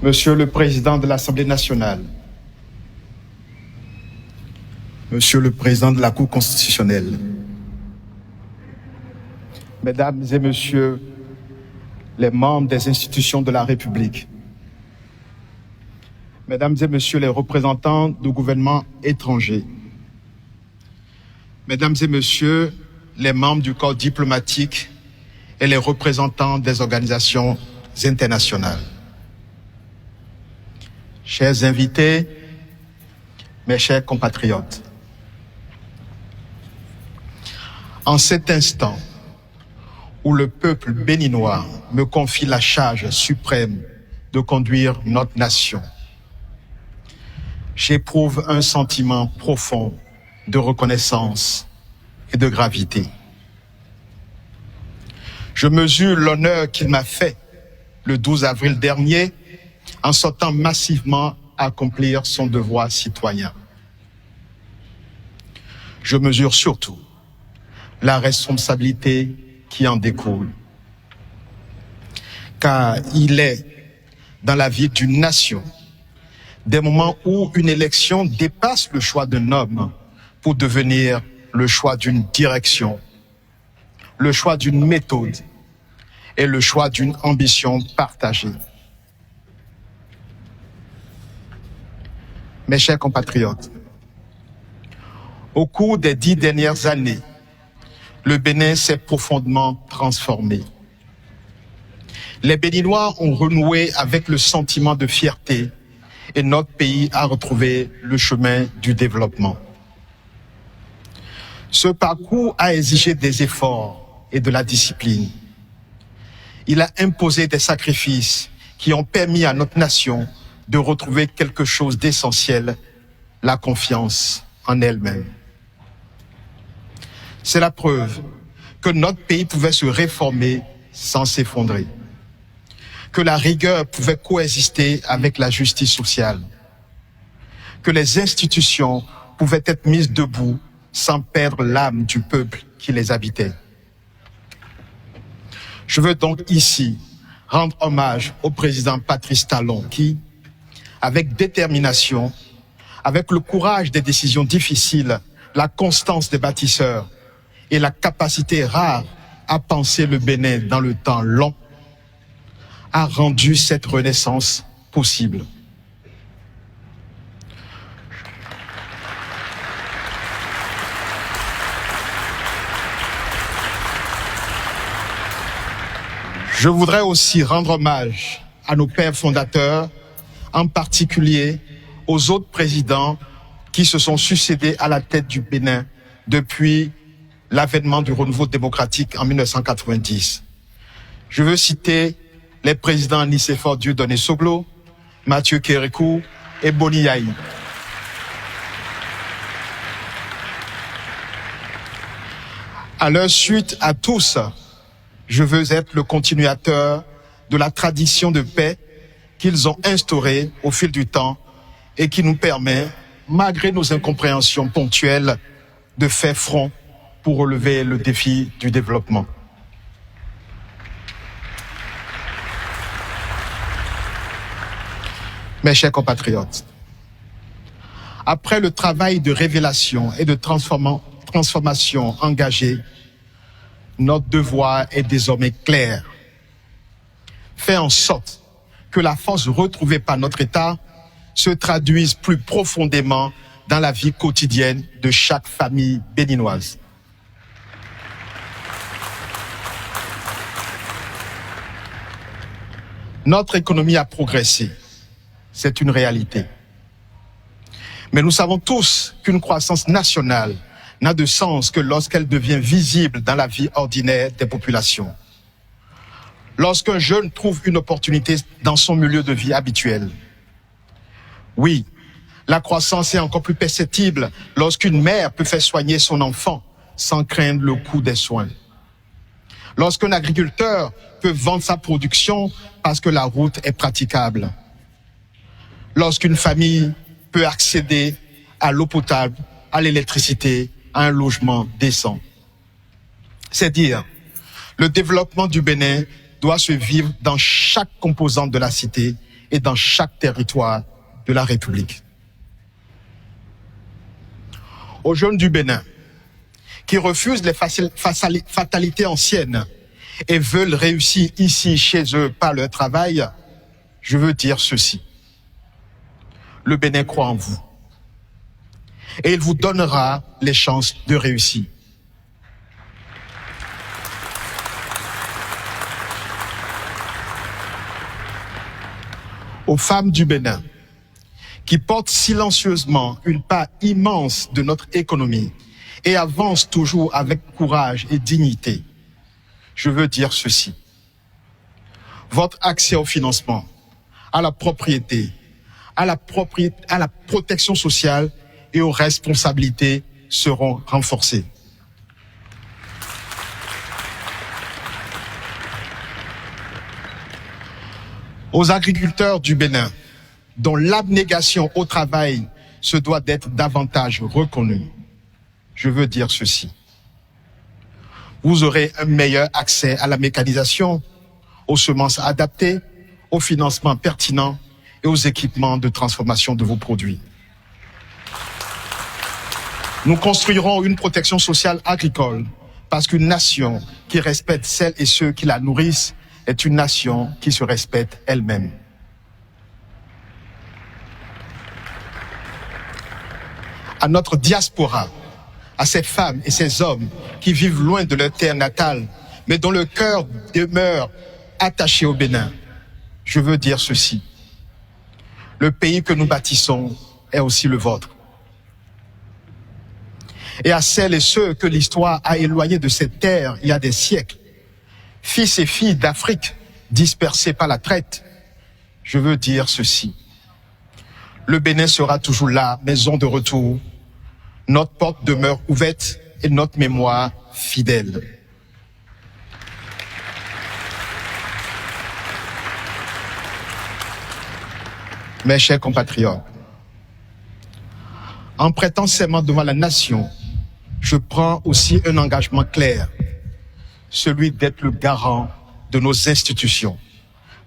Monsieur le Président de l'Assemblée nationale, Monsieur le Président de la Cour constitutionnelle, Mesdames et Messieurs les membres des institutions de la République, Mesdames et Messieurs les représentants du gouvernement étranger, Mesdames et Messieurs les membres du corps diplomatique et les représentants des organisations internationales, chers invités, mes chers compatriotes, en cet instant où le peuple béninois me confie la charge suprême de conduire notre nation, j'éprouve un sentiment profond de reconnaissance et de gravité. Je mesure l'honneur qu'il m'a fait le 12 avril dernier en sortant massivement accomplir son devoir citoyen. Je mesure surtout la responsabilité qui en découle. Car il est dans la vie d'une nation des moments où une élection dépasse le choix d'un homme pour devenir le choix d'une direction, le choix d'une méthode et le choix d'une ambition partagée. Mes chers compatriotes, au cours des 10 dernières années, le Bénin s'est profondément transformé. Les Béninois ont renoué avec le sentiment de fierté et notre pays a retrouvé le chemin du développement. Ce parcours a exigé des efforts et de la discipline. Il a imposé des sacrifices qui ont permis à notre nation de retrouver quelque chose d'essentiel, la confiance en elle-même. C'est la preuve que notre pays pouvait se réformer sans s'effondrer, que la rigueur pouvait coexister avec la justice sociale, que les institutions pouvaient être mises debout sans perdre l'âme du peuple qui les habitait. Je veux donc ici rendre hommage au président Patrice Talon qui, avec détermination, avec le courage des décisions difficiles, la constance des bâtisseurs et la capacité rare à penser le Bénin dans le temps long, a rendu cette renaissance possible. Je voudrais aussi rendre hommage à nos pères fondateurs, en particulier aux autres présidents qui se sont succédés à la tête du Bénin depuis l'avènement du renouveau démocratique en 1990. Je veux citer les présidents Nicéphore Dieudonné Soglo, Mathieu Kérékou et Boni Yahi. À leur suite à tous, je veux être le continuateur de la tradition de paix qu'ils ont instaurée au fil du temps et qui nous permet, malgré nos incompréhensions ponctuelles, de faire front pour relever le défi du développement. Mes chers compatriotes, après le travail de révélation et de transformation engagé, notre devoir est désormais clair. Faire en sorte que la force retrouvée par notre État se traduise plus profondément dans la vie quotidienne de chaque famille béninoise. Notre économie a progressé, c'est une réalité. Mais nous savons tous qu'une croissance nationale n'a de sens que lorsqu'elle devient visible dans la vie ordinaire des populations. Lorsqu'un jeune trouve une opportunité dans son milieu de vie habituel. Oui, la croissance est encore plus perceptible lorsqu'une mère peut faire soigner son enfant sans craindre le coût des soins. Lorsqu'un agriculteur peut vendre sa production parce que la route est praticable. Lorsqu'une famille peut accéder à l'eau potable, à l'électricité, à un logement décent. C'est dire, le développement du Bénin doit se vivre dans chaque composante de la cité et dans chaque territoire de la République. Aux jeunes du Bénin qui refusent les fatalités anciennes et veulent réussir ici, chez eux, par leur travail, je veux dire ceci. Le Bénin croit en vous et il vous donnera les chances de réussir. Aux femmes du Bénin qui portent silencieusement une part immense de notre économie et avancent toujours avec courage et dignité, je veux dire ceci. Votre accès au financement, à la propriété, à la protection sociale et aux responsabilités seront renforcés. Aux agriculteurs du Bénin, dont l'abnégation au travail se doit d'être davantage reconnue, je veux dire ceci. Vous aurez un meilleur accès à la mécanisation, aux semences adaptées, au financement pertinent et aux équipements de transformation de vos produits. Nous construirons une protection sociale agricole parce qu'une nation qui respecte celles et ceux qui la nourrissent est une nation qui se respecte elle-même. À notre diaspora, à ces femmes et ces hommes qui vivent loin de leur terre natale, mais dont le cœur demeure attaché au Bénin, je veux dire ceci. Le pays que nous bâtissons est aussi le vôtre. Et à celles et ceux que l'histoire a éloignés de cette terre il y a des siècles, fils et filles d'Afrique dispersés par la traite, je veux dire ceci. Le Bénin sera toujours là, maison de retour. Notre porte demeure ouverte et notre mémoire fidèle. Mes chers compatriotes, en prêtant serment devant la nation, je prends aussi un engagement clair, celui d'être le garant de nos institutions,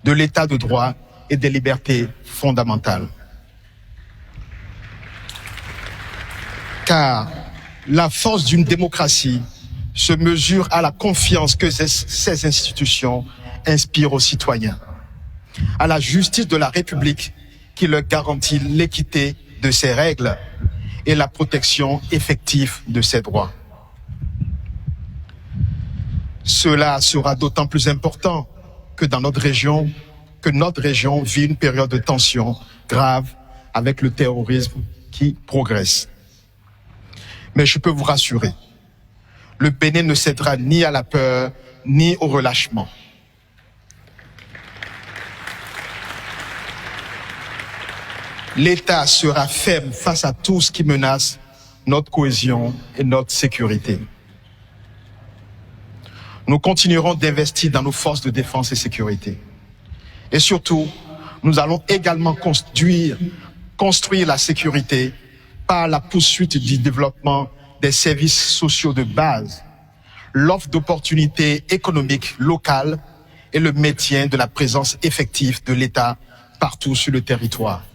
de l'état de droit et des libertés fondamentales. Car la force d'une démocratie se mesure à la confiance que ces institutions inspirent aux citoyens, à la justice de la République qui leur garantit l'équité de ses règles et la protection effective de ses droits. Cela sera d'autant plus important que notre région vit une période de tension grave avec le terrorisme qui progresse. Mais je peux vous rassurer, le Bénin ne cédera ni à la peur, ni au relâchement. L'État sera ferme face à tout ce qui menace notre cohésion et notre sécurité. Nous continuerons d'investir dans nos forces de défense et sécurité. Et surtout, nous allons également construire la sécurité par la poursuite du développement des services sociaux de base, l'offre d'opportunités économiques locales et le maintien de la présence effective de l'État partout sur le territoire.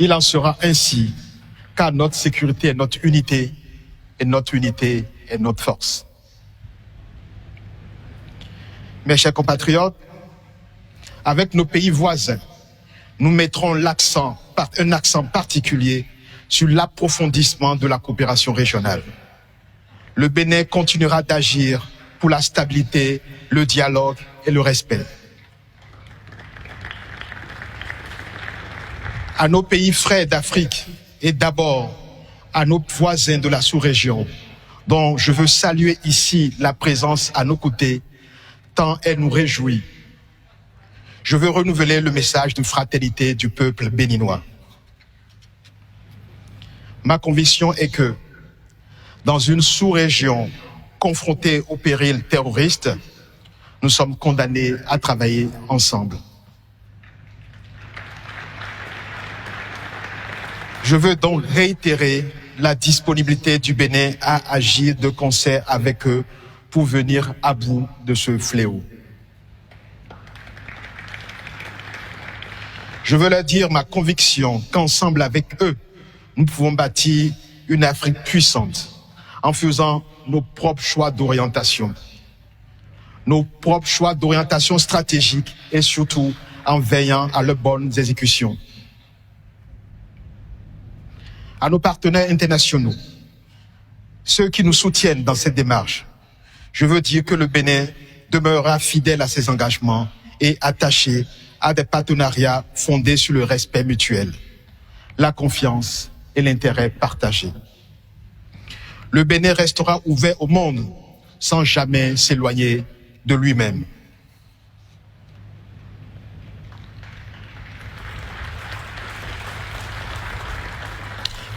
Il en sera ainsi, car notre sécurité est notre unité, et notre unité est notre force. Mes chers compatriotes, avec nos pays voisins, nous mettrons un accent particulier sur l'approfondissement de la coopération régionale. Le Bénin continuera d'agir pour la stabilité, le dialogue et le respect. À nos pays frères d'Afrique et d'abord à nos voisins de la sous-région, dont je veux saluer ici la présence à nos côtés, tant elle nous réjouit. Je veux renouveler le message de fraternité du peuple béninois. Ma conviction est que, dans une sous-région confrontée au péril terroriste, nous sommes condamnés à travailler ensemble. Je veux donc réitérer la disponibilité du Bénin à agir de concert avec eux pour venir à bout de ce fléau. Je veux leur dire ma conviction qu'ensemble avec eux, nous pouvons bâtir une Afrique puissante en faisant nos propres choix d'orientation. Nos propres choix d'orientation stratégique et surtout en veillant à leurs bonnes exécutions. À nos partenaires internationaux, ceux qui nous soutiennent dans cette démarche, je veux dire que le Bénin demeurera fidèle à ses engagements et attaché à des partenariats fondés sur le respect mutuel, la confiance et l'intérêt partagé. Le Bénin restera ouvert au monde sans jamais s'éloigner de lui-même.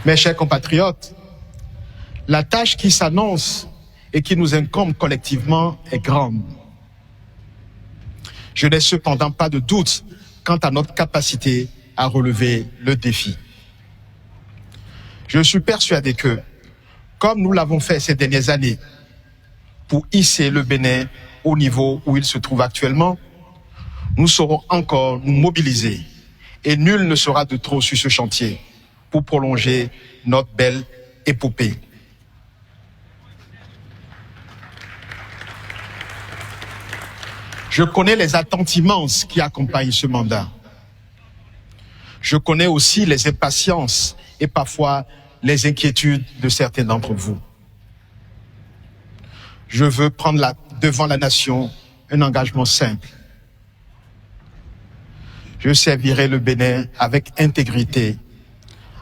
Mes chers compatriotes, la tâche qui s'annonce et qui nous incombe collectivement est grande. Je n'ai cependant pas de doute quant à notre capacité à relever le défi. Je suis persuadé que, comme nous l'avons fait ces dernières années, pour hisser le Bénin au niveau où il se trouve actuellement, nous saurons encore nous mobiliser et nul ne sera de trop sur ce chantier pour prolonger notre belle épopée. Je connais les attentes immenses qui accompagnent ce mandat. Je connais aussi les impatiences et parfois les inquiétudes de certains d'entre vous. Je veux prendre devant la nation un engagement simple. Je servirai le Bénin avec intégrité,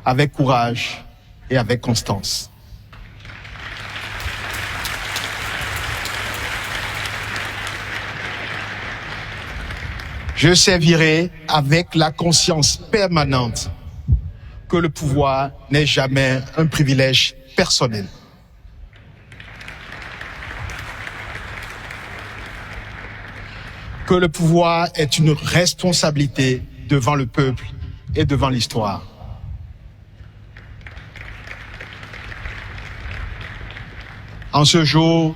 avec courage et avec constance. Je servirai avec la conscience permanente que le pouvoir n'est jamais un privilège personnel. Que le pouvoir est une responsabilité devant le peuple et devant l'histoire. En ce jour,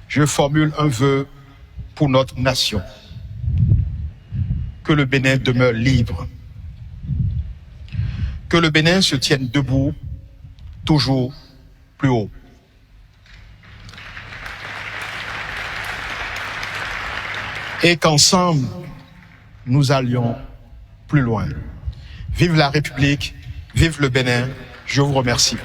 je formule un vœu pour notre nation. Que le Bénin demeure libre. Que le Bénin se tienne debout, toujours plus haut. Et qu'ensemble, nous allions plus loin. Vive la République, vive le Bénin. Je vous remercie.